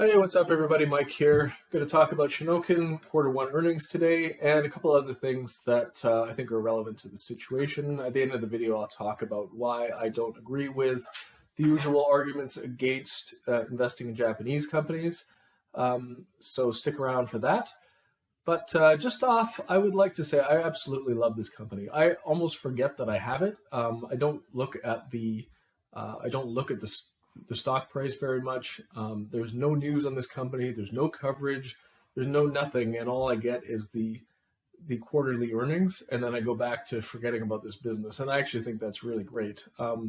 Hey, what's up, everybody? Mike here. Going to talk about Shinoken Q1 earnings today and a couple other things that I think are relevant to the situation. At the end of the video, I'll talk about why I don't agree with the usual arguments against investing in Japanese companies. So stick around for that. But just off, I would like to say I absolutely love this company. I almost forget that I have it. I don't look at the stock price very much. There's no news on this company. There's no coverage. There's no nothing, and all I get is the quarterly earnings, and then I go back to forgetting about this business. And I actually think that's really great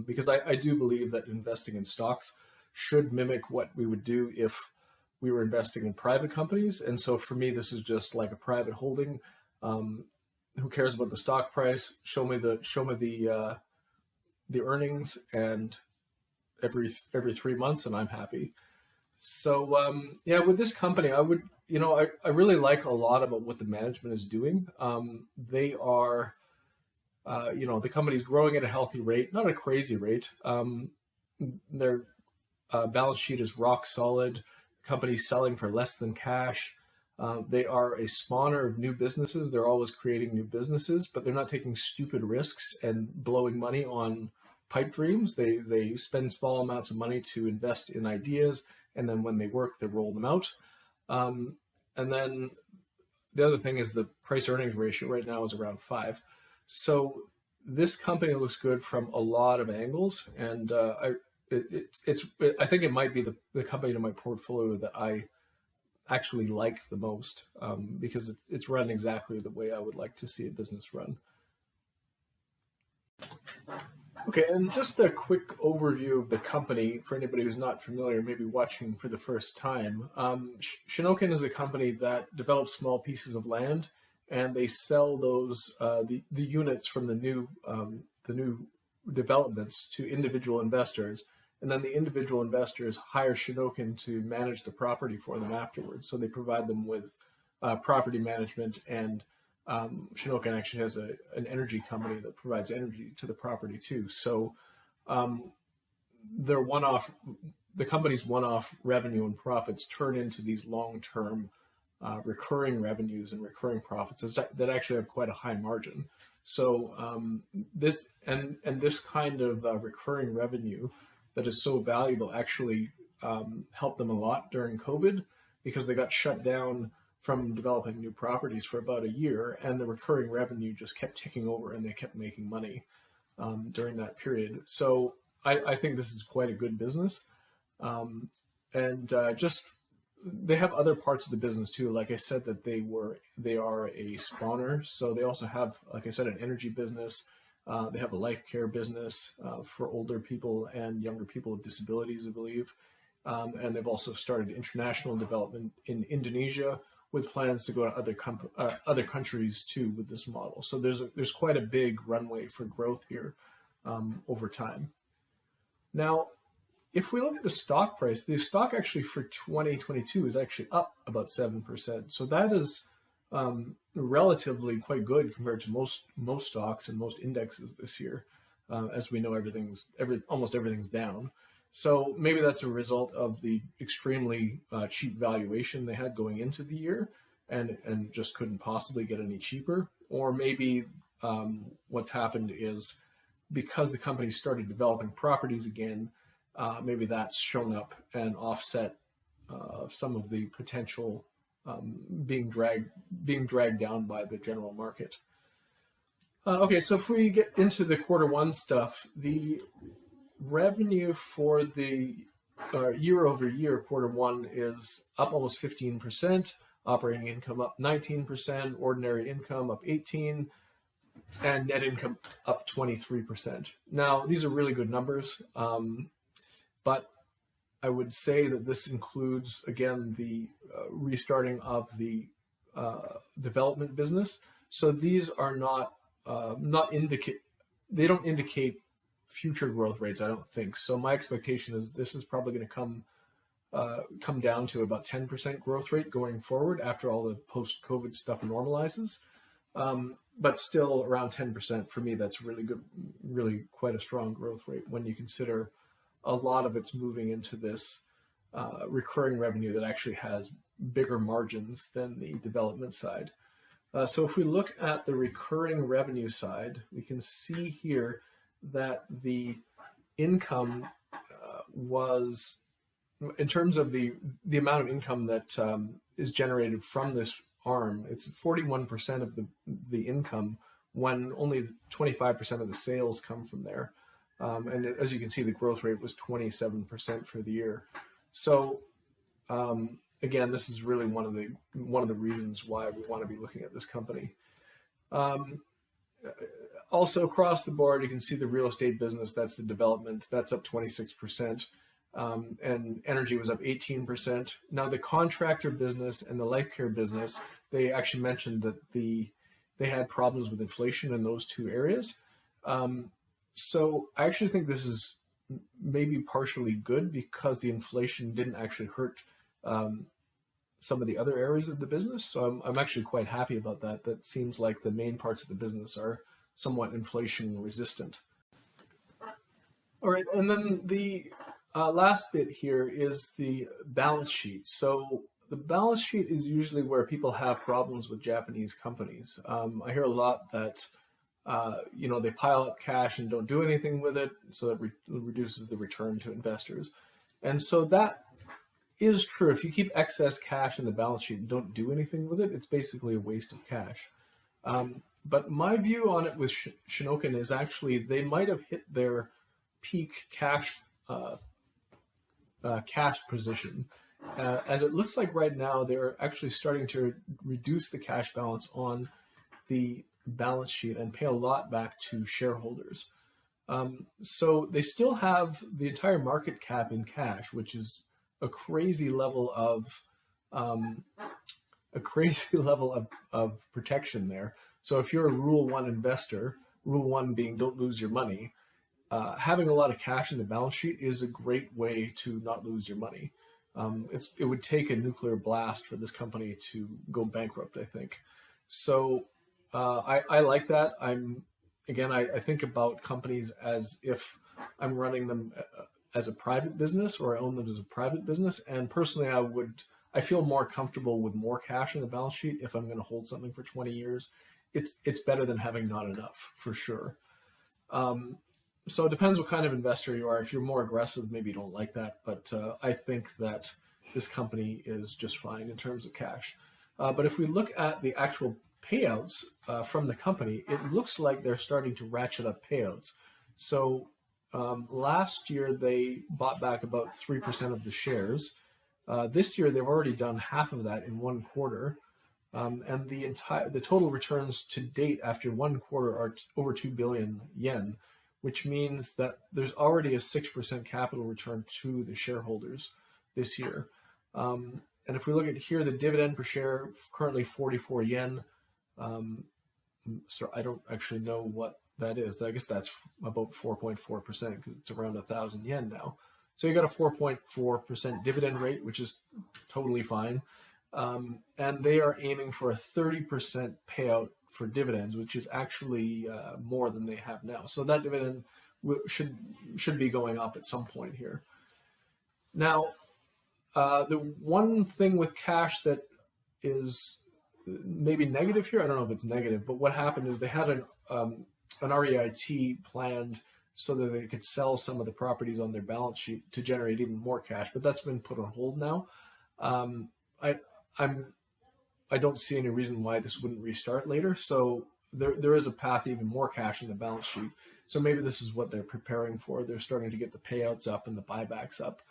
because I do believe that investing in stocks should mimic what we would do if we were investing in private companies. And so for me, this is just like a private holding. Who cares about the stock price? Show me the earnings and every 3 months, and I'm happy. So yeah, with this company, I really like a lot about what the management is doing. They are, the company's growing at a healthy rate, not a crazy rate. Their balance sheet is rock solid. The company's selling for less than cash. They are a spawner of new businesses. They're always creating new businesses, but they're not taking stupid risks and blowing money on pipe dreams. They spend small amounts of money to invest in ideas, and then when they work, they roll them out. And then the other thing is the price earnings ratio right now is around 5. So this company looks good from a lot of angles, and I think it might be the company in my portfolio that I actually like the most because it's run exactly the way I would like to see a business run. Okay, and just a quick overview of the company for anybody who's not familiar, maybe watching for the first time. Shinoken is a company that develops small pieces of land, and they sell those the units from the new developments to individual investors, and then the individual investors hire Shinoken to manage the property for them afterwards. So they provide them with property management, and Shinoken actually has an energy company that provides energy to the property too. So the company's one-off revenue and profits turn into these long-term recurring revenues and recurring profits that actually have quite a high margin. So this kind of recurring revenue that is so valuable actually helped them a lot during COVID because they got shut down from developing new properties for about a year, and the recurring revenue just kept ticking over, and they kept making money during that period. So I think this is quite a good business, and they have other parts of the business too. Like I said, that they are a spawner, so they also have, like I said, an energy business. They have a life care business for older people and younger people with disabilities, I believe, and they've also started international development in Indonesia, with plans to go to other countries too with this model. So there's quite a big runway for growth here over time. Now, if we look at the stock price, the stock actually for 2022 is actually up about 7%. So that is relatively quite good compared to most stocks and most indexes this year. As we know, almost everything's down. So maybe that's a result of the extremely cheap valuation they had going into the year and just couldn't possibly get any cheaper. Or maybe what's happened is because the company started developing properties again, maybe that's shown up and offset some of the potential being dragged down by the general market. Okay, so if we get into the Q1 stuff, the revenue for the year over year Q1 is up almost 15%, operating income up 19%, ordinary income up 18%, and net income up 23%. Now, these are really good numbers, but I would say that this includes, again, the restarting of the development business. So these are they don't indicate future growth rates, I don't think. So my expectation is this is probably going to come down to about 10% growth rate going forward after all the post-COVID stuff normalizes. But still around 10% for me, that's really good, really quite a strong growth rate when you consider a lot of it's moving into this recurring revenue that actually has bigger margins than the development side. So if we look at the recurring revenue side, we can see here that the income was, in terms of the amount of income that is generated from this arm, it's 41% of the income, when only 25% of the sales come from there. And as you can see, the growth rate was 27% for the year. So again, this is really one of the reasons why we want to be looking at this company. Also across the board, you can see the real estate business, that's the development, that's up 26%. And energy was up 18%. Now the contractor business and the life care business, they actually mentioned that they had problems with inflation in those two areas. So I actually think this is maybe partially good, because the inflation didn't actually hurt some of the other areas of the business. So I'm actually quite happy about that. That seems like the main parts of the business are somewhat inflation resistant. All right, and then the last bit here is the balance sheet. So the balance sheet is usually where people have problems with Japanese companies. I hear a lot that they pile up cash and don't do anything with it, so that reduces the return to investors. And so that is true. If you keep excess cash in the balance sheet and don't do anything with it, it's basically a waste of cash. But my view on it with Shinoken is actually they might have hit their peak cash position. As it looks like right now, they're actually starting to reduce the cash balance on the balance sheet and pay a lot back to shareholders. So they still have the entire market cap in cash, which is a crazy level of protection there. So if you're a Rule 1 investor, Rule 1 being don't lose your money, having a lot of cash in the balance sheet is a great way to not lose your money. It would take a nuclear blast for this company to go bankrupt, I think. So I like that. I think about companies as if I'm running them as a private business, or I own them as a private business. And personally, I feel more comfortable with more cash in the balance sheet if I'm going to hold something for 20 years. It's better than having not enough, for sure. So it depends what kind of investor you are. If you're more aggressive, maybe you don't like that. But I think that this company is just fine in terms of cash. But if we look at the actual payouts from the company, it looks like they're starting to ratchet up payouts. So last year, they bought back about 3% of the shares. This year, they've already done half of that in one quarter. And the total returns to date after one quarter are over 2 billion yen, which means that there's already a 6% capital return to the shareholders this year. And if we look at here, the dividend per share, currently 44 yen. So I don't actually know what that is. I guess that's about 4.4%, because it's around 1,000 yen now. So you got a 4.4% dividend rate, which is totally fine. And they are aiming for a 30% payout for dividends, which is actually more than they have now. So that dividend should be going up at some point here. Now, the one thing with cash that is maybe negative here, I don't know if it's negative, but what happened is they had an REIT planned so that they could sell some of the properties on their balance sheet to generate even more cash, but that's been put on hold now. I don't see any reason why this wouldn't restart later. So there is a path to even more cash in the balance sheet. So maybe this is what they're preparing for. They're starting to get the payouts up and the buybacks up.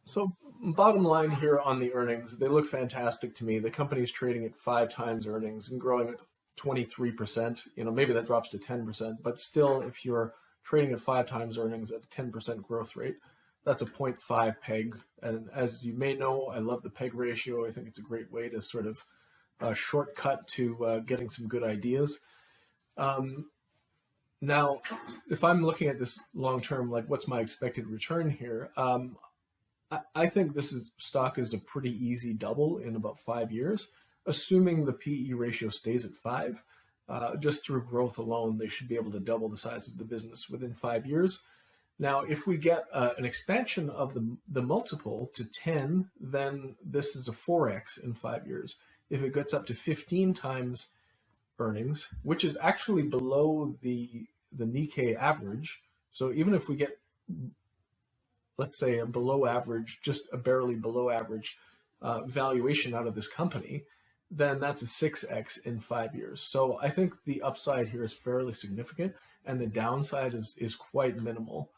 So bottom line here on the earnings, they look fantastic to me. The company's trading at 5 times earnings and growing at 23%. Maybe that drops to 10%, but still, if you're trading at 5 times earnings at a 10% growth rate, that's a 0.5 PEG. And as you may know, I love the PEG ratio. I think it's a great way to sort of shortcut to getting some good ideas. Now, if I'm looking at this long term, like what's my expected return here? I think this stock is a pretty easy double in about 5 years, assuming the PE ratio stays at 5. Just through growth alone, they should be able to double the size of the business within 5 years. Now, if we get an expansion of the multiple to 10, then this is a 4x in 5 years. If it gets up to 15 times earnings, which is actually below the Nikkei average, so even if we get, let's say, a below average, just a barely below average valuation out of this company, then that's a 6x in 5 years. So I think the upside here is fairly significant, and the downside is quite minimal.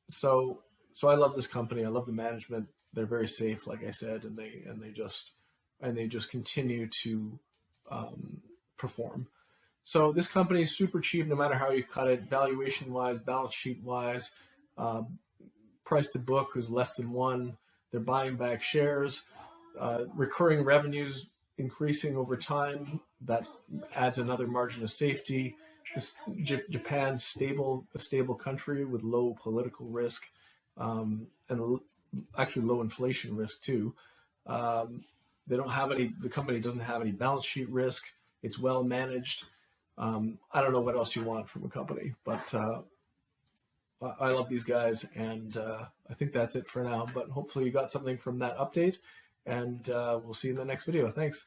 So I love this company. I love the management. They're very safe, like I said, and they just continue to perform. So this company is super cheap, no matter how you cut it, valuation wise, balance sheet wise. Price to book is less than 1. They're buying back shares. Recurring revenues increasing over time. That adds another margin of safety. Japan's a stable country with low political risk, and actually low inflation risk too. They don't have any. The company doesn't have any balance sheet risk. It's well managed. I don't know what else you want from a company, but I love these guys, and I think that's it for now. But hopefully you got something from that update, and we'll see you in the next video. Thanks.